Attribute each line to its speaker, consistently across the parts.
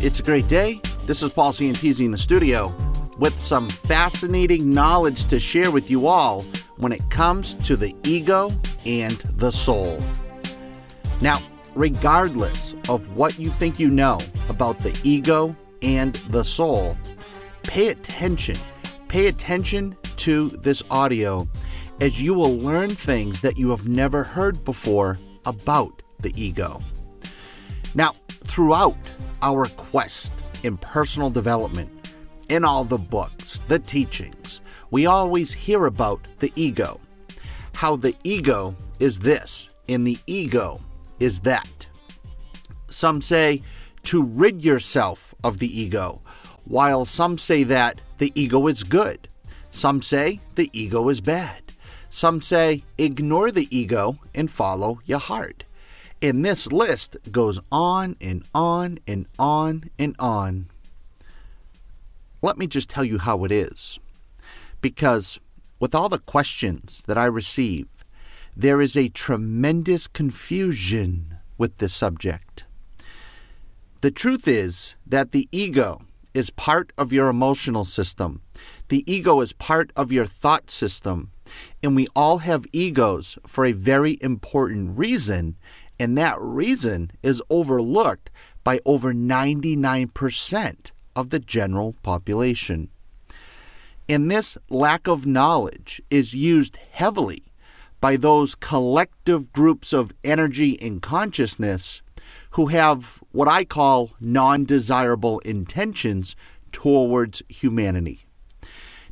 Speaker 1: It's a great day. This is Paul Santisi in the studio with some fascinating knowledge to share with you all when it comes to the ego and the soul. Now, regardless of what you think you know about the ego and the soul, pay attention. Pay attention to this audio as you will learn things that you have never heard before about the ego. Now, throughout our quest in personal development, in all the books, the teachings, we always hear about the ego. How the ego is this and the ego is that. Some say to rid yourself of the ego, while some say that the ego is good. Some say the ego is bad. Some say ignore the ego and follow your heart. And this list goes on and on and on and on. Let me just tell you how it is. Because with all the questions that I receive, there is a tremendous confusion with this subject. The truth is that the ego is part of your emotional system. The ego is part of your thought system. And we all have egos for a very important reason. And that reason is overlooked by over 99% of the general population. And this lack of knowledge is used heavily by those collective groups of energy and consciousness who have what I call non-desirable intentions towards humanity.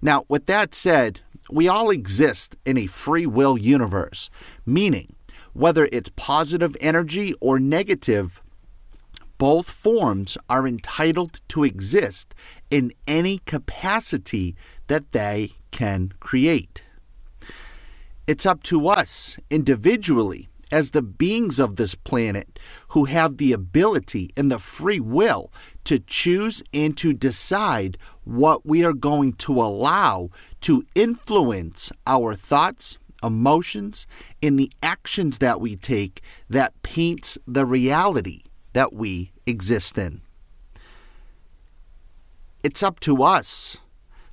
Speaker 1: Now, with that said, we all exist in a free will universe, meaning whether it's positive energy or negative, both forms are entitled to exist in any capacity that they can create. It's up to us individually as the beings of this planet who have the ability and the free will to choose and to decide what we are going to allow to influence our thoughts, emotions, and the actions that we take that paints the reality that we exist in. It's up to us,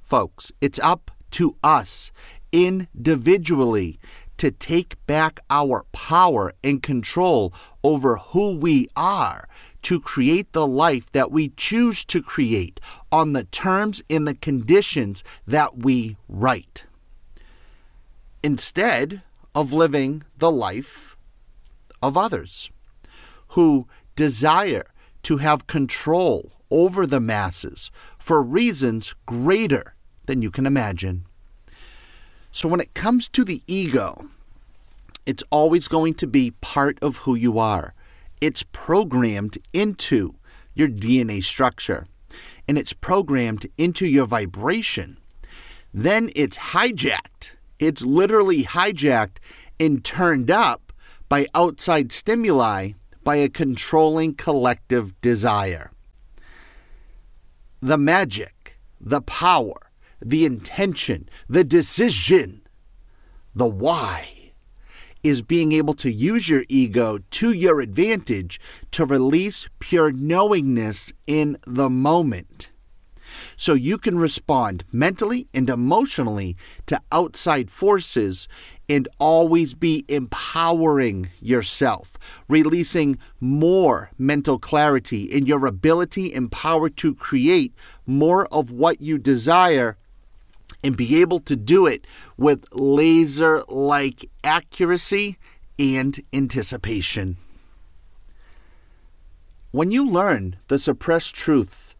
Speaker 1: folks. It's up to us individually to take back our power and control over who we are, to create the life that we choose to create on the terms and the conditions that we write, instead of living the life of others who desire to have control over the masses for reasons greater than you can imagine. So when it comes to the ego, it's always going to be part of who you are. It's programmed into your DNA structure, and it's programmed into your vibration. Then it's hijacked. It's literally hijacked and turned up by outside stimuli by a controlling collective desire. The magic, the power, the intention, the decision, the why is being able to use your ego to your advantage to release pure knowingness in the moment. So you can respond mentally and emotionally to outside forces and always be empowering yourself, releasing more mental clarity in your ability and power to create more of what you desire and be able to do it with laser-like accuracy and anticipation. When you learn the suppressed truth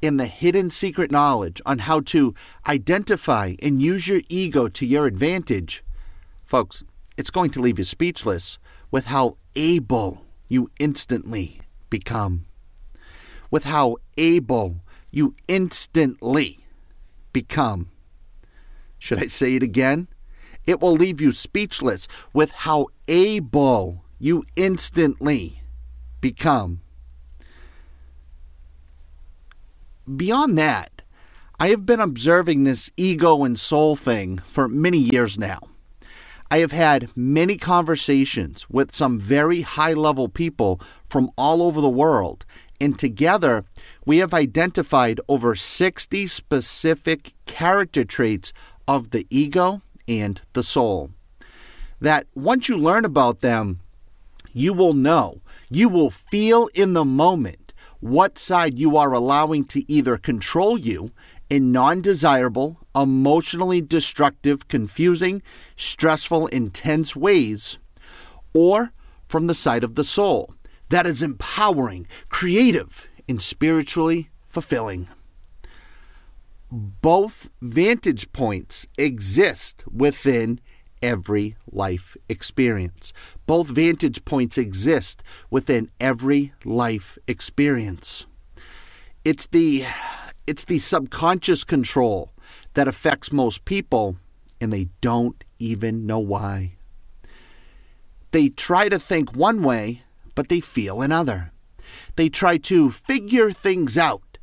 Speaker 1: and the hidden secret knowledge on how to identify and use your ego to your advantage, folks, it's going to leave you speechless with how able you instantly become. With how able you instantly become. Should I say it again? It will leave you speechless with how able you instantly become. Beyond that, I have been observing this ego and soul thing for many years now. I have had many conversations with some very high-level people from all over the world, and together we have identified over 60 specific character traits of the ego and the soul. That once you learn about them, you will know, you will feel in the moment what side you are allowing to either control you in non-desirable, emotionally destructive, confusing, stressful, intense ways, or from the side of the soul that is empowering, creative, and spiritually fulfilling. Both vantage points exist within every life experience. Both vantage points exist within every life experience. It's the subconscious control that affects most people, and they don't even know why. They try to think one way, but they feel another. They try to figure things out,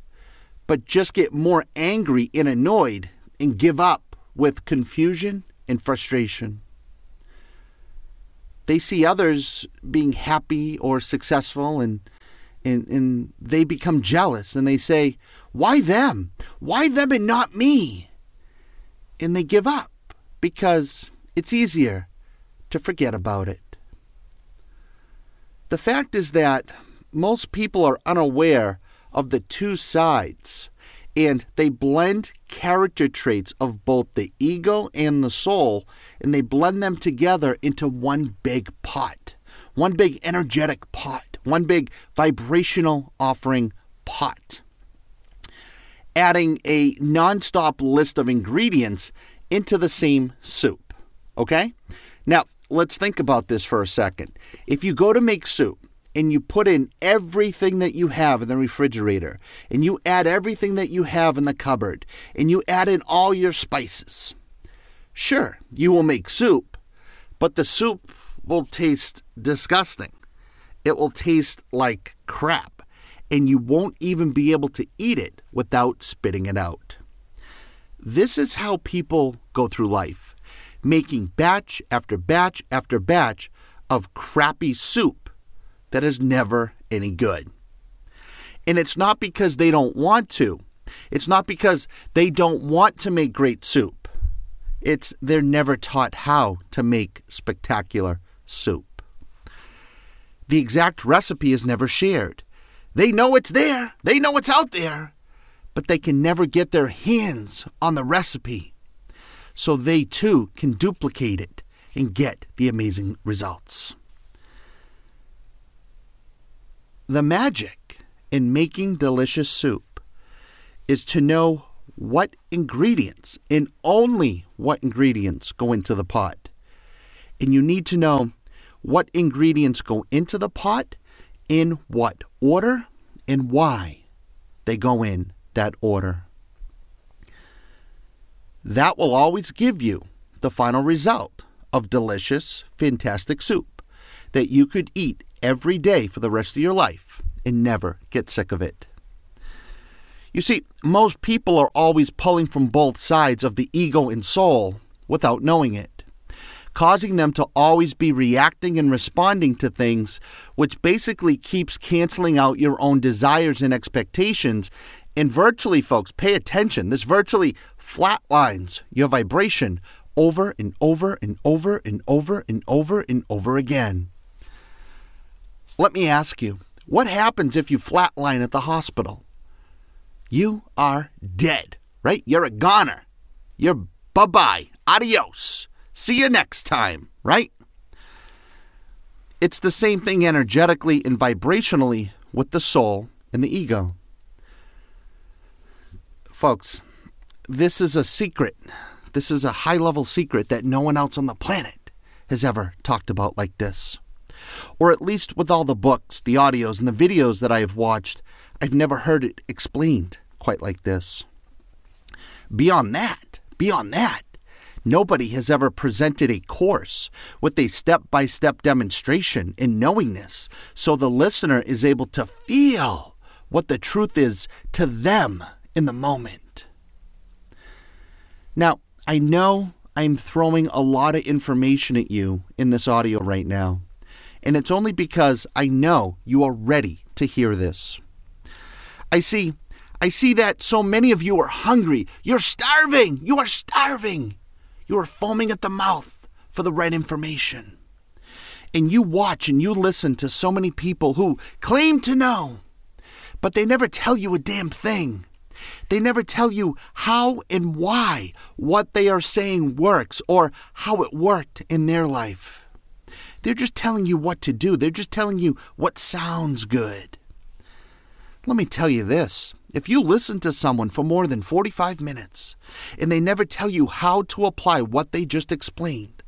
Speaker 1: but just get more angry and annoyed and give up with confusion and frustration. They see others being happy or successful, and they become jealous, and they say, "Why them? Why them and not me?" And they give up because it's easier to forget about it. The fact is that most people are unaware of the two sides, and they blend character traits of both the ego and the soul, and they blend them together into one big pot, one big energetic pot, one big vibrational offering pot, adding a nonstop list of ingredients into the same soup. Okay? Now, let's think about this for a second. If you go to make soup and you put in everything that you have in the refrigerator, and you add everything that you have in the cupboard, and you add in all your spices, sure, you will make soup, but the soup will taste disgusting. It will taste like crap, and you won't even be able to eat it without spitting it out. This is how people go through life, making batch after batch after batch of crappy soup that is never any good. And it's not because they don't want to. It's not because they don't want to make great soup. It's they're never taught how to make spectacular soup. The exact recipe is never shared. They know it's there. They know it's out there. But they can never get their hands on the recipe, so they too can duplicate it and get the amazing results. The magic in making delicious soup is to know what ingredients, and only what ingredients, go into the pot. And you need to know what ingredients go into the pot, in what order, and why they go in that order. That will always give you the final result of delicious, fantastic soup that you could eat every day for the rest of your life and never get sick of it. You see, most people are always pulling from both sides of the ego and soul without knowing it, causing them to always be reacting and responding to things, which basically keeps canceling out your own desires and expectations. And virtually, folks, pay attention, this virtually flatlines your vibration over and over and over and over and over and over again. Let me ask you, what happens if you flatline at the hospital? You are dead, right? You're a goner. You're bye-bye, adios, see you next time, right? It's the same thing energetically and vibrationally with the soul and the ego. Folks, this is a secret. This is a high-level secret that no one else on the planet has ever talked about like this. Or at least with all the books, the audios, and the videos that I have watched, I've never heard it explained quite like this. Beyond that, nobody has ever presented a course with a step-by-step demonstration in knowingness, so the listener is able to feel what the truth is to them in the moment. Now, I know I'm throwing a lot of information at you in this audio right now, and it's only because I know you are ready to hear this. I see that so many of you are hungry. You're starving. You are starving. You are foaming at the mouth for the right information. And you watch and you listen to so many people who claim to know, but they never tell you a damn thing. They never tell you how and why what they are saying works or how it worked in their life. They're just telling you what to do. They're just telling you what sounds good. Let me tell you this. If you listen to someone for more than 45 minutes and they never tell you how to apply what they just explained,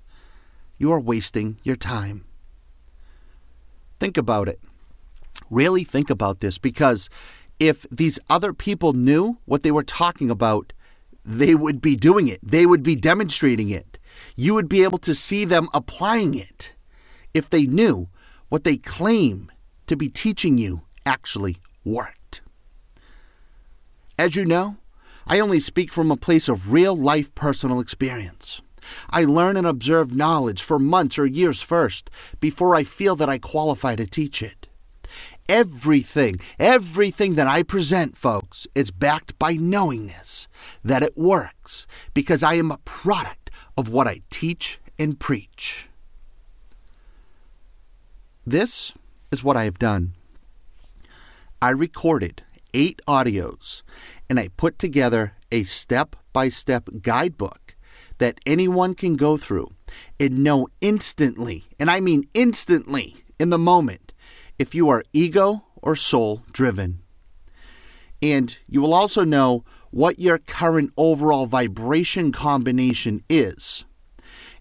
Speaker 1: you are wasting your time. Think about it. Really think about this, because if these other people knew what they were talking about, they would be doing it. They would be demonstrating it. You would be able to see them applying it if they knew what they claim to be teaching you actually worked. As you know, I only speak from a place of real-life personal experience. I learn and observe knowledge for months or years first before I feel that I qualify to teach it. Everything that I present, folks, is backed by knowingness that it works, because I am a product of what I teach and preach. This is what I have done. I recorded 8 audios, and I put together a step-by-step guidebook that anyone can go through and know instantly, and I mean instantly, in the moment, if you are ego or soul driven. And you will also know what your current overall vibration combination is.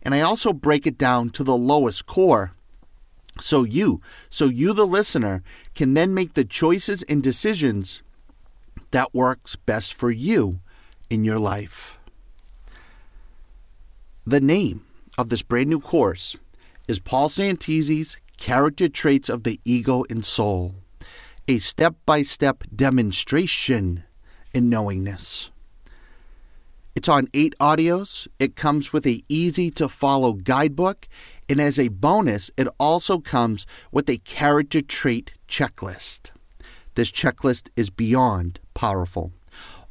Speaker 1: And I also break it down to the lowest core, so you, the listener, can then make the choices and decisions that works best for you in your life. The name of this brand new course is Paul Santisi's Character Traits of the Ego and Soul, a step-by-step demonstration in knowingness. It's on 8 audios. It comes with an easy-to-follow guidebook, and as a bonus, it also comes with a character trait checklist. This checklist is beyond powerful.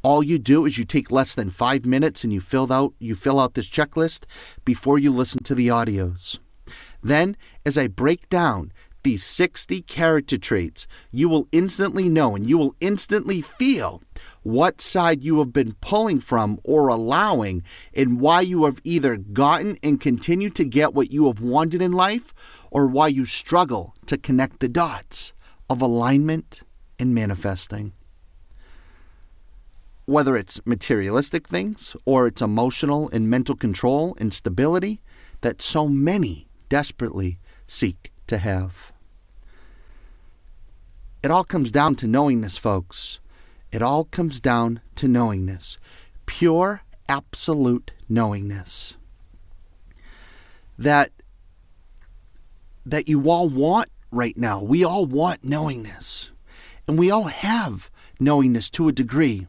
Speaker 1: All you do is you take less than 5 minutes and you fill out this checklist before you listen to the audios. Then, as I break down these 60 character traits, you will instantly know and you will instantly feel what side you have been pulling from or allowing, and why you have either gotten and continue to get what you have wanted in life, or why you struggle to connect the dots of alignment and manifesting. Whether it's materialistic things or it's emotional and mental control and stability that so many desperately seek to have. It all comes down to knowingness, folks. It all comes down to knowingness. Pure, absolute knowingness. That you all want right now. We all want knowingness. And we all have knowingness to a degree.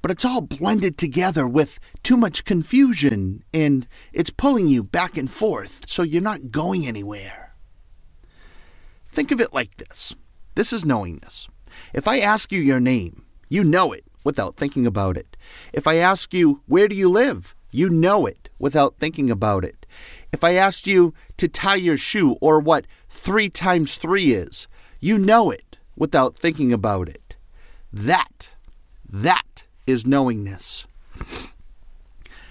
Speaker 1: But it's all blended together with too much confusion, and it's pulling you back and forth, so you're not going anywhere. Think of it like this. This is knowingness. If I ask you your name, you know it without thinking about it. If I ask you, where do you live? You know it without thinking about it. If I asked you to tie your shoe, or what 3 times 3 is, you know it without thinking about it. That is knowingness.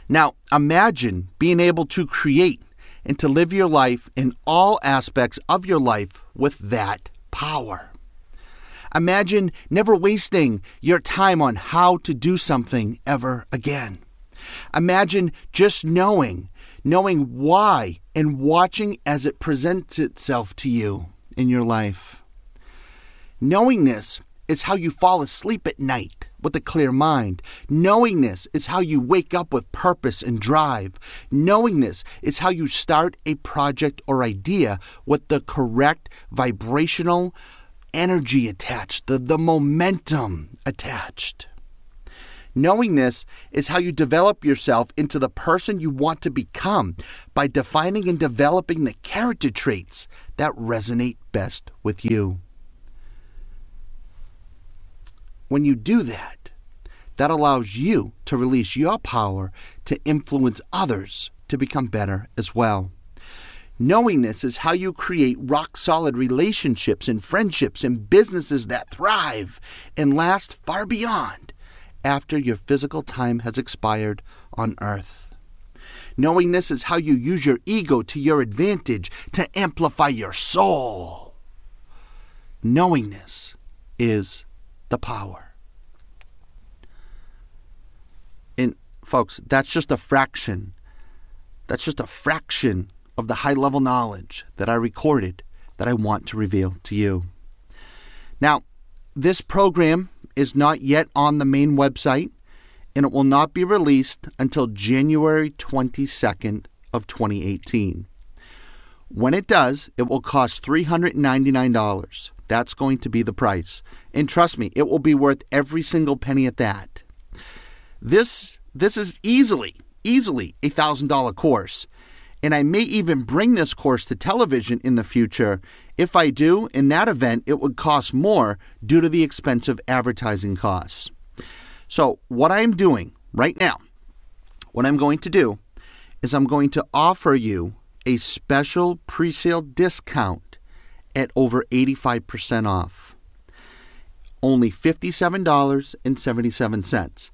Speaker 1: Now, imagine being able to create and to live your life in all aspects of your life with that power. Imagine never wasting your time on how to do something ever again. Imagine just knowing why and watching as it presents itself to you in your life. Knowingness is how you fall asleep at night with a clear mind. Knowingness is how you wake up with purpose and drive. Knowingness is how you start a project or idea with the correct vibrational energy attached, the momentum attached. Knowingness is how you develop yourself into the person you want to become by defining and developing the character traits that resonate best with you. When you do that, that allows you to release your power to influence others to become better as well. Knowingness is how you create rock-solid relationships and friendships and businesses that thrive and last far beyond after your physical time has expired on Earth. Knowingness is how you use your ego to your advantage to amplify your soul. Knowingness is the power. And folks, that's just a fraction. That's just a fraction of the high-level knowledge that I recorded that I want to reveal to you. Now, this program is not yet on the main website, and it will not be released until January 22nd of 2018. When it does, it will cost $399. That's going to be the price. And trust me, it will be worth every single penny at that. This is easily a $1,000 course. And I may even bring this course to television in the future. If I do, in that event, it would cost more due to the expensive advertising costs. So what I'm doing right now, what I'm going to do is I'm going to offer you a special pre-sale discount at over 85% off. Only $57.77.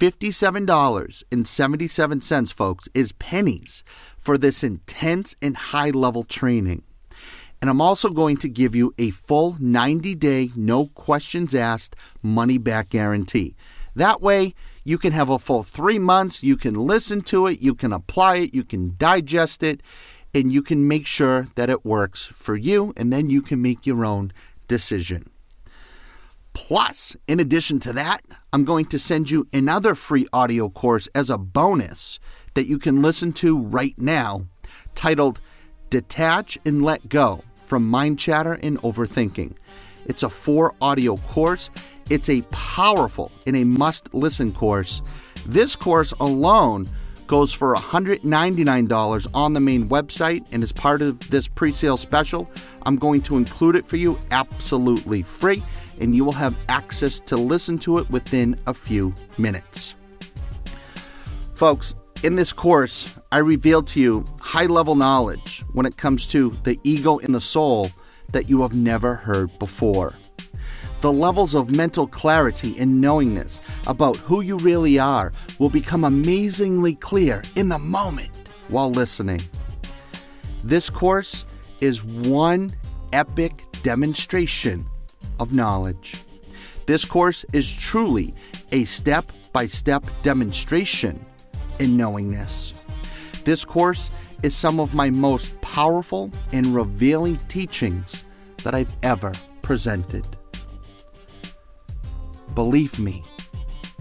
Speaker 1: $57.77, folks, is pennies for this intense and high-level training. And I'm also going to give you a full 90-day, no questions asked, money-back guarantee. That way, you can have a full 3 months, you can listen to it, you can apply it, you can digest it, and you can make sure that it works for you, and then you can make your own decision. Plus, in addition to that, I'm going to send you another free audio course as a bonus that you can listen to right now, titled Detach and Let Go from Mind Chatter and Overthinking. It's a 4-audio course. It's a powerful and a must-listen course. This course alone goes for $199 on the main website, and as part of this pre-sale special, I'm going to include it for you absolutely free, and you will have access to listen to it within a few minutes. Folks, in this course, I reveal to you high-level knowledge when it comes to the ego and the soul that you have never heard before. The levels of mental clarity and knowingness about who you really are will become amazingly clear in the moment while listening. This course is one epic demonstration of knowledge. This course is truly a step-by-step demonstration in knowingness. This course is some of my most powerful and revealing teachings that I've ever presented. Believe me,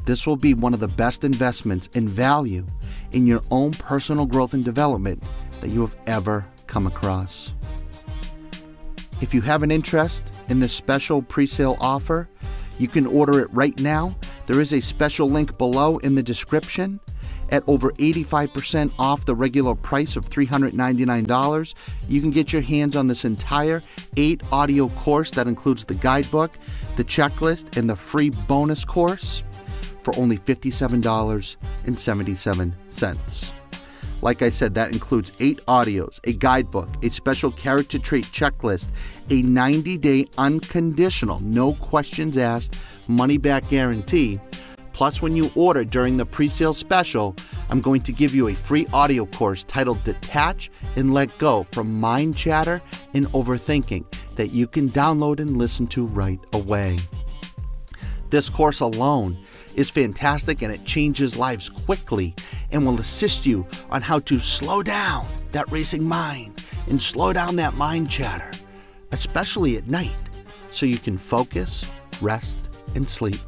Speaker 1: this will be one of the best investments in value in your own personal growth and development that you have ever come across. If you have an interest in this special pre-sale offer, you can order it right now. There is a special link below in the description. At over 85% off the regular price of $399, you can get your hands on this entire 8-audio course that includes the guidebook, the checklist, and the free bonus course for only $57.77. Like I said, that includes 8 audios, a guidebook, a special character trait checklist, a 90-day unconditional, no questions asked, money-back guarantee. Plus, when you order during the pre-sale special, I'm going to give you a free audio course titled Detach and Let Go from Mind Chatter and Overthinking that you can download and listen to right away. This course alone is fantastic, and it changes lives quickly and will assist you on how to slow down that racing mind and slow down that mind chatter, especially at night, so you can focus, rest, and sleep.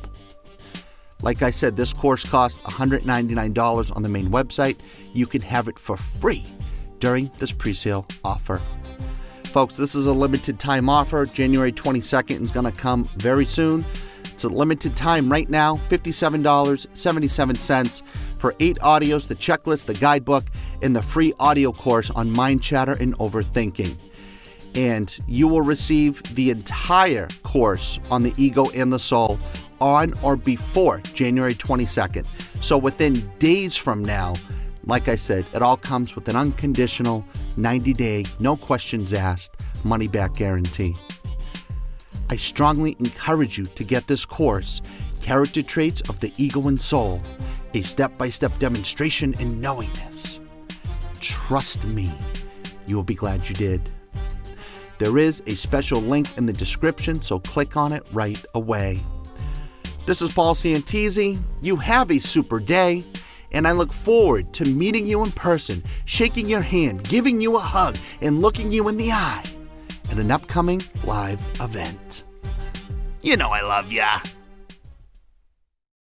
Speaker 1: Like I said, this course costs $199 on the main website. You can have it for free during this pre-sale offer. Folks, this is a limited time offer. January 22nd is going to come very soon. It's a limited time right now, $57.77 for 8 audios, the checklist, the guidebook, and the free audio course on mind chatter and overthinking. And you will receive the entire course on the ego and the soul on or before January 22nd. So within days from now, like I said, it all comes with an unconditional 90-day, no questions asked, money-back guarantee. I strongly encourage you to get this course, Character Traits of the Ego and Soul, a step-by-step demonstration in knowingness. Trust me, you will be glad you did. There is a special link in the description, so click on it right away. This is Paul Santisi. You have a super day, and I look forward to meeting you in person, shaking your hand, giving you a hug, and looking you in the eye at an upcoming live event. You know I love ya.